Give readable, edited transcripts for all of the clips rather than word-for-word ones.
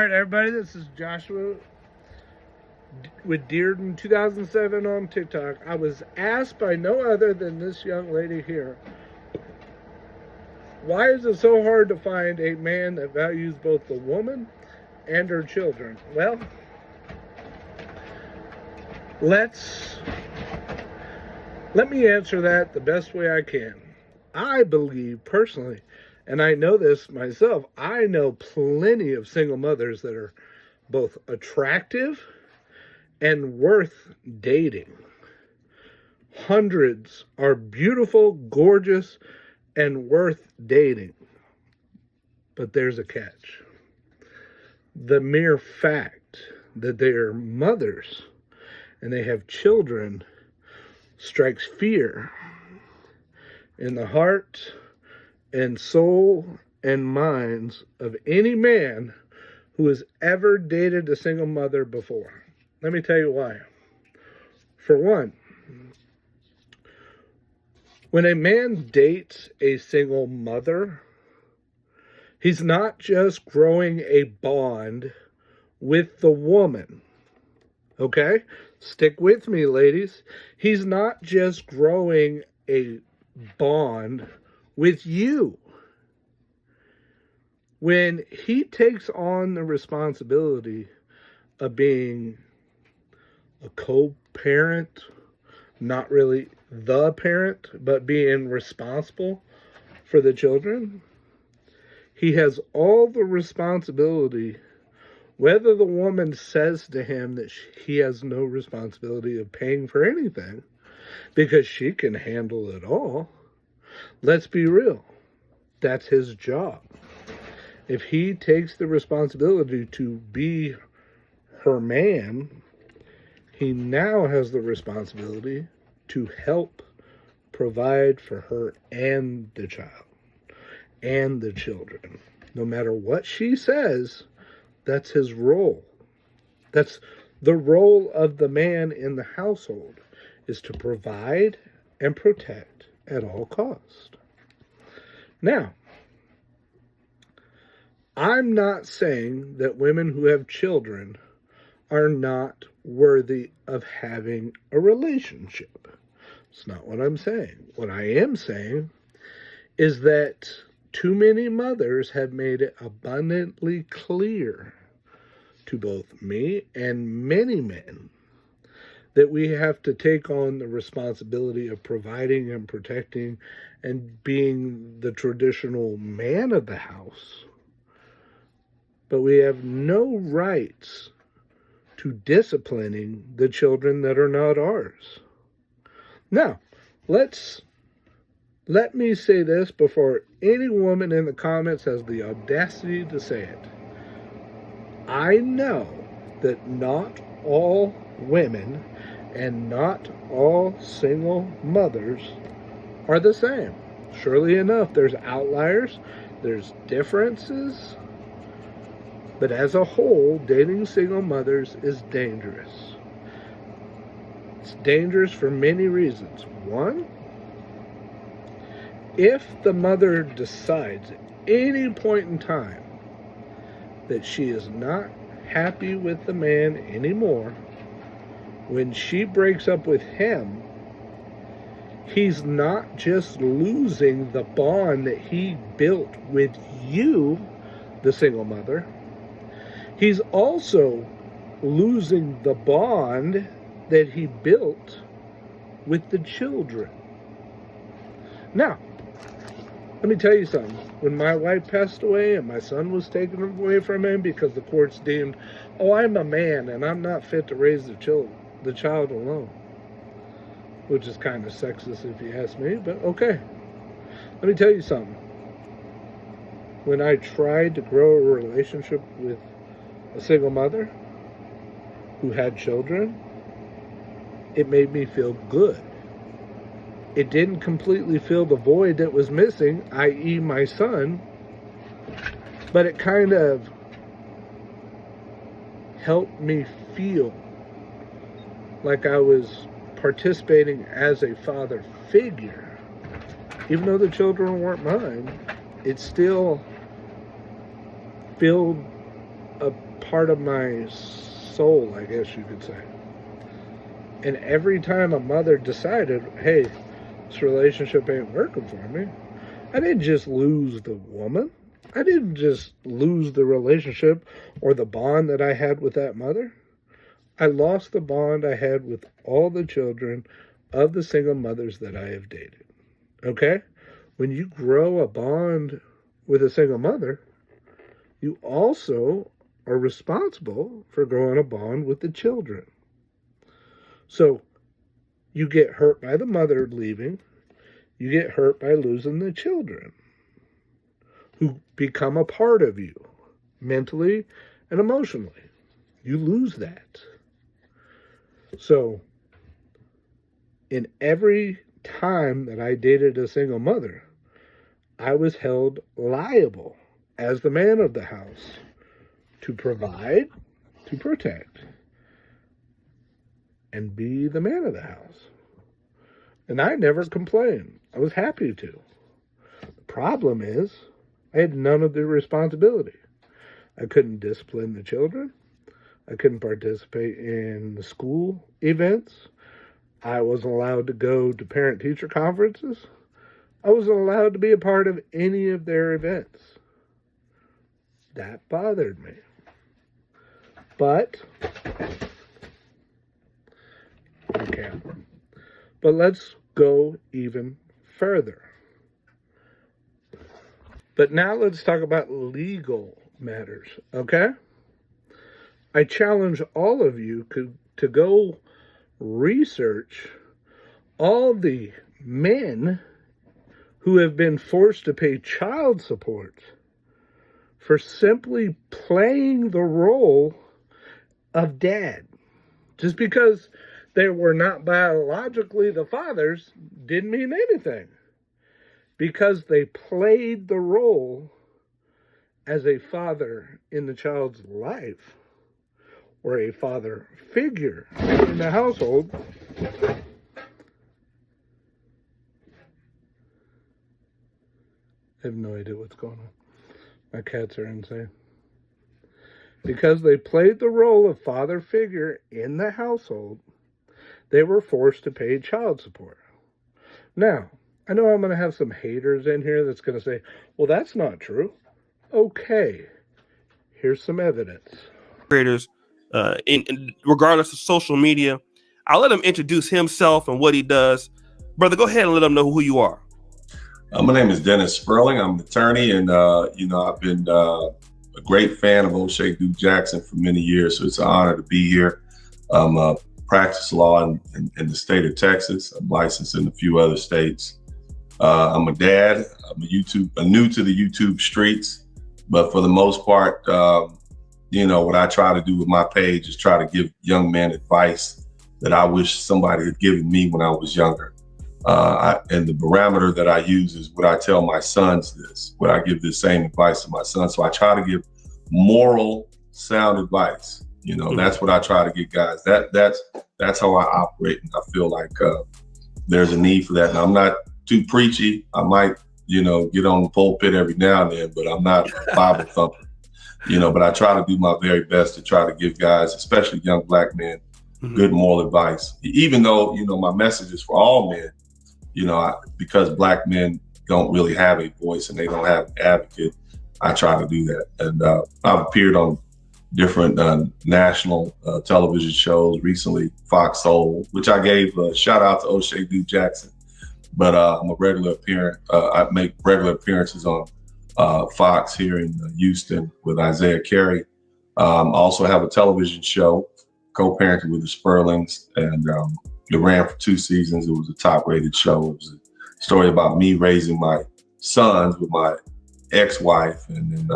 All right, everybody, this is Joshua with Dearden 2007 on TikTok. I was asked by no other than this young lady here, why is it so hard to find a man that values both the woman and her children? Well, let me answer that the best way I can. I believe personally, and I know this myself, I know plenty of single mothers that are both attractive and worth dating. Hundreds are beautiful, gorgeous, and worth dating. But there's a catch. The mere fact that they are mothers and they have children strikes fear in the heart and soul and minds of any man who has ever dated a single mother before. Let me tell you why. For one, when a man dates a single mother, he's not just growing a bond with the woman. Okay? Stick with me, ladies. He's not just growing a bond with you. When he takes on the responsibility of being a co-parent, not really the parent, but being responsible for the children, he has all the responsibility, whether the woman says to him that he has no responsibility of paying for anything because she can handle it all. Let's be real. That's his job. If he takes the responsibility to be her man, he now has the responsibility to help provide for her and the child and the children. No matter what she says, that's his role. That's the role of the man in the household, is to provide and protect at all costs. Now, I'm not saying that women who have children are not worthy of having a relationship. It's not what I'm saying. What I am saying is that too many mothers have made it abundantly clear to both me and many men that we have to take on the responsibility of providing and protecting and being the traditional man of the house. But we have no rights to disciplining the children that are not ours. Now, let me say this before any woman in the comments has the audacity to say it. I know that not all women and not all single mothers are the same. Surely enough, there's outliers, there's differences, but as a whole, dating single mothers is dangerous. It's dangerous for many reasons. One, if the mother decides at any point in time that she is not happy with the man anymore, when she breaks up with him, he's not just losing the bond that he built with you, the single mother. He's also losing the bond that he built with the children. Now, let me tell you something. When my wife passed away and my son was taken away from him because the courts deemed, oh, I'm a man and I'm not fit to raise the child alone, which is kind of sexist if you ask me, but okay. Let me tell you something. When I tried to grow a relationship with a single mother who had children, it made me feel good. It didn't completely fill the void that was missing, i.e. my son, but it kind of helped me feel like I was participating as a father figure. Even though the children weren't mine, it still filled a part of my soul, I guess you could say. And every time a mother decided, hey, this relationship ain't working for me, I didn't just lose the woman. I didn't just lose the relationship or the bond that I had with that mother. I lost the bond I had with all the children of the single mothers that I have dated. Okay? When you grow a bond with a single mother, you also are responsible for growing a bond with the children. So you get hurt by the mother leaving, you get hurt by losing the children who become a part of you mentally and emotionally. You lose that. So in every time that I dated a single mother, I was held liable as the man of the house to provide, to protect, and be the man of the house. And I never complained. I was happy to. The problem is, I had none of the responsibility. I couldn't discipline the children. I couldn't participate in the school events. I wasn't allowed to go to parent-teacher conferences. I wasn't allowed to be a part of any of their events. That bothered me. But, okay. But let's go even further. But now let's talk about legal matters, okay? I challenge all of you to go research all the men who have been forced to pay child support for simply playing the role of dad. Just because they were not biologically the fathers didn't mean anything. Because they played the role as a father in the child's life, or a father figure in the household, I have no idea what's going on. My cats are insane. Because they played the role of father figure in the household, they were forced to pay child support. Now, I know I'm going to have some haters in here that's going to say, well, that's not true. Okay, here's some evidence. Creators, regardless of social media, I'll let him introduce himself and what he does. Brother, go ahead and let them know who you are. My name is Dennis Sperling. I'm an attorney, and I've been a great fan of O'Shea Duke Jackson for many years, so it's an honor to be here. Practice law in the state of Texas. I'm licensed in a few other states. I'm a dad. I'm new to the YouTube streets, but for the most part, what I try to do with my page is try to give young men advice that I wish somebody had given me when I was younger. And the parameter that I use is would I tell my sons this? Would I give the same advice to my sons? So I try to give moral, sound advice. That's what I try to get guys. That's how I operate, and I feel like there's a need for that. And I'm not too preachy. I might, get on the pulpit every now and then, but I'm not a Bible thumper. But I try to do my very best to try to give guys, especially young black men, good moral advice. Even though, my message is for all men, because black men don't really have a voice and they don't have an advocate, I try to do that. And I've appeared on different national television shows recently, Fox Soul, which I gave a shout out to O'Shea Duke Jackson. But I'm a regular appearance. I make regular appearances on Fox here in Houston with Isaiah Carey. Also have a television show, co-parenting with the Sperlings, and it ran for 2 seasons. It was a top-rated show. It was a story about me raising my sons with my ex-wife, and then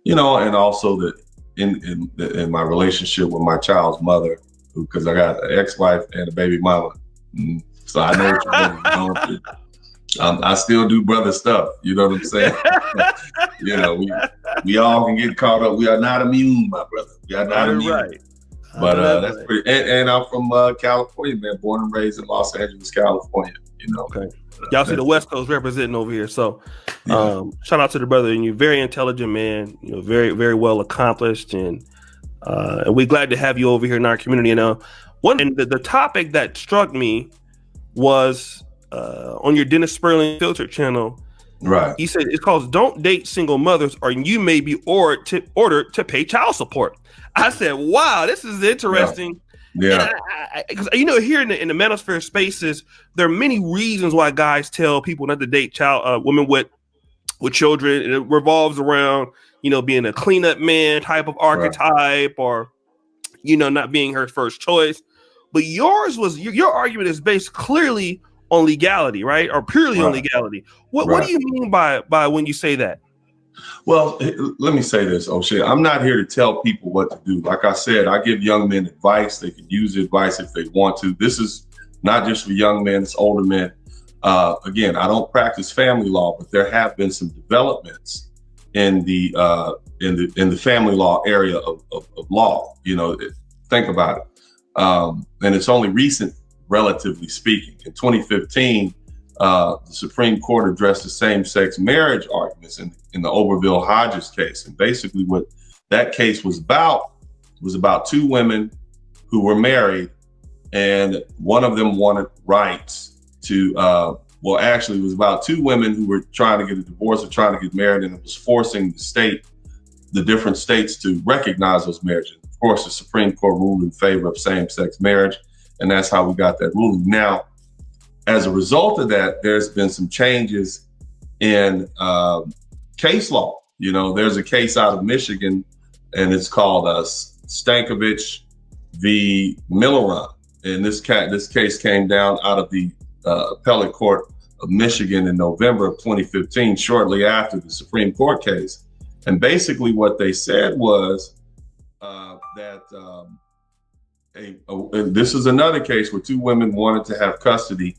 and also that in my relationship with my child's mother, because I got an ex-wife and a baby mama. So I know what you're going through. I still do brother stuff. You know what I'm saying? we all can get caught up. We are not immune, my brother. We are not immune. Right. But that's pretty. And I'm from California, man. Born and raised in Los Angeles, California. Okay. Y'all see the West Coast representing over here. So Shout out to the brother, and you're very intelligent man. You know, very very well accomplished, and we're glad to have you over here in our community. And the topic that struck me was on your Dennis Sperling Filter channel. Right. He said it's called "Don't Date Single Mothers, or you may be ordered to pay child support." I said, "Wow, this is interesting." Yeah. Because here in the manosphere spaces, there are many reasons why guys tell people not to date women with children, and it revolves around being a cleanup man type of archetype, or not being her first choice. But yours was your argument is based clearly on legality, right? Or purely on legality. What do you mean by when you say that? Well, let me say this, O'Shea. I'm not here to tell people what to do. Like I said, I give young men advice. They can use advice if they want to. This is not just for young men, it's older men. Again, I don't practice family law, but there have been some developments in the family law area of law. Think about it. And it's only recent, relatively speaking. In 2015, the Supreme Court addressed the same-sex marriage arguments in the Oberville-Hodges case. And basically what that case was about two women who were married, and one of them wanted rights to, it was about two women who were trying to get a divorce or trying to get married, and it was forcing the different states to recognize those marriages. Of course, the Supreme Court ruled in favor of same-sex marriage, and that's how we got that ruling. Now, as a result of that, there's been some changes in case law. There's a case out of Michigan, and it's called Stankovich v. Milleron. And this case came down out of the appellate court of Michigan in November of 2015, shortly after the Supreme Court case. And basically what they said was this is another case where two women wanted to have custody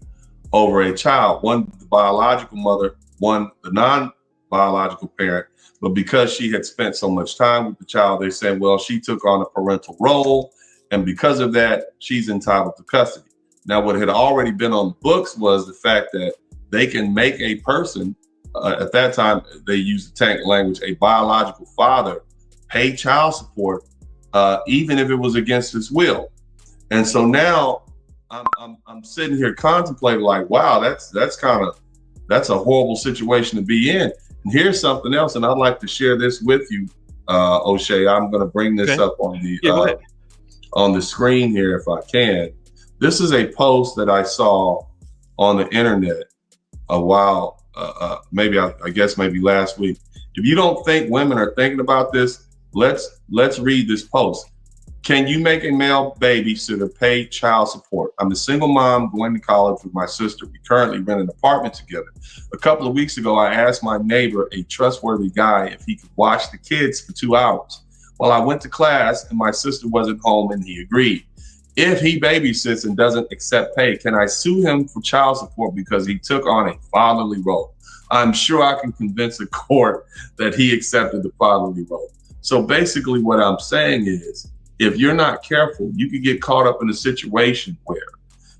over a child, one the biological mother, one the non-biological parent. But because she had spent so much time with the child, they said, well, she took on a parental role, and because of that, she's entitled to custody. Now, what had already been on the books was the fact that they can make a person, at that time, they used the tank language, a biological father, pay child support, even if it was against his will. And so now I'm sitting here contemplating, like, wow, that's a horrible situation to be in. And here's something else, and I'd like to share this with you, O'Shea. I'm going to bring this up on the screen here if I can. This is a post that I saw on the internet a while, maybe last week. If you don't think women are thinking about this, let's read this post. Can you make a male babysitter pay child support? I'm a single mom going to college with my sister. We currently rent an apartment together. A couple of weeks ago, I asked my neighbor, a trustworthy guy, if he could watch the kids for 2 hours. Well, I went to class and my sister wasn't home, and he agreed. If he babysits and doesn't accept pay, can I sue him for child support because he took on a fatherly role? I'm sure I can convince a court that he accepted the fatherly role. So basically what I'm saying is, if you're not careful, you could get caught up in a situation where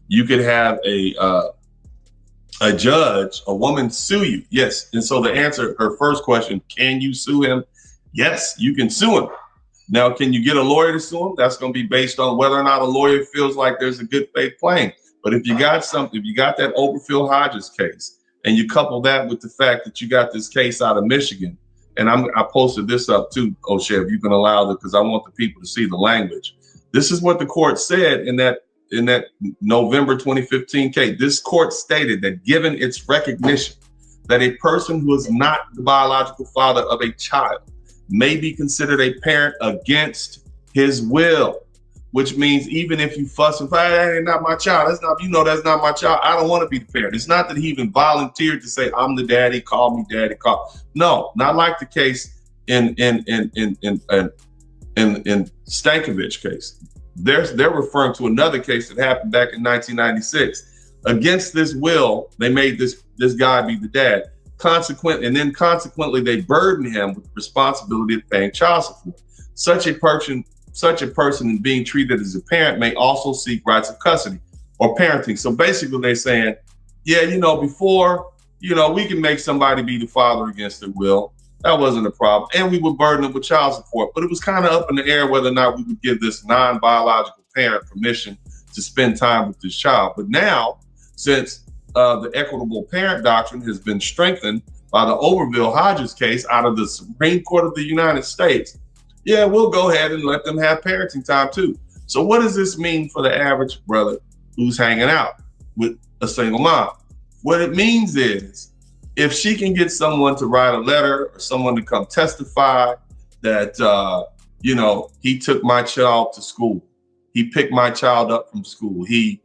you could have a judge, a woman, sue you. Yes. And so the answer, her first question, can you sue him? Yes, you can sue him. Now, can you get a lawyer to sue him? That's going to be based on whether or not a lawyer feels like there's a good faith claim. But if you got that Oberville-Hodges case, and you couple that with the fact that you got this case out of Michigan, and I posted this up too, O'Shea, if you can allow it, because I want the people to see the language. This is what the court said in that November 2015 case. This court stated that given its recognition that a person who is not the biological father of a child may be considered a parent against his will, which means even if you fuss and fight, that ain't not my child. That's not my child. I don't want to be the parent. It's not that he even volunteered to say, I'm the daddy, call me daddy, No, not like the case in Stankovich case. They're referring to another case that happened back in 1996. Against this will, they made this guy be the dad. Consequently, they burden him with the responsibility of paying child support. Such a person being treated as a parent may also seek rights of custody or parenting. So basically they're saying, before we can make somebody be the father against their will. That wasn't a problem. And we would burden them with child support. But it was kind of up in the air whether or not we would give this non-biological parent permission to spend time with this child. But now, since the equitable parent doctrine has been strengthened by the Overville-Hodges case out of the Supreme Court of the United States, yeah, we'll go ahead and let them have parenting time too. So what does this mean for the average brother who's hanging out with a single mom? What it means is, if she can get someone to write a letter or someone to come testify that, he took my child to school, he picked my child up from school, he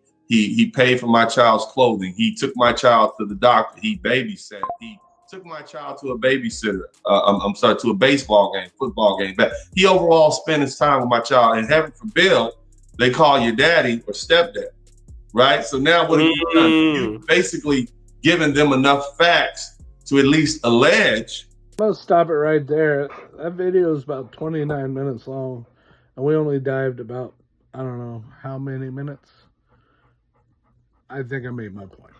paid for my child's clothing, he took my child to the doctor, he babysat, he took my child to a babysitter, to a baseball game, football game, but he overall spent his time with my child, and heaven forbid, they call you daddy or stepdad, right? So now what have you done? You've basically given them enough facts to at least allege. I'm going to stop it right there. That video is about 29 minutes long, and we only dived about, I don't know how many minutes. I think I made my point.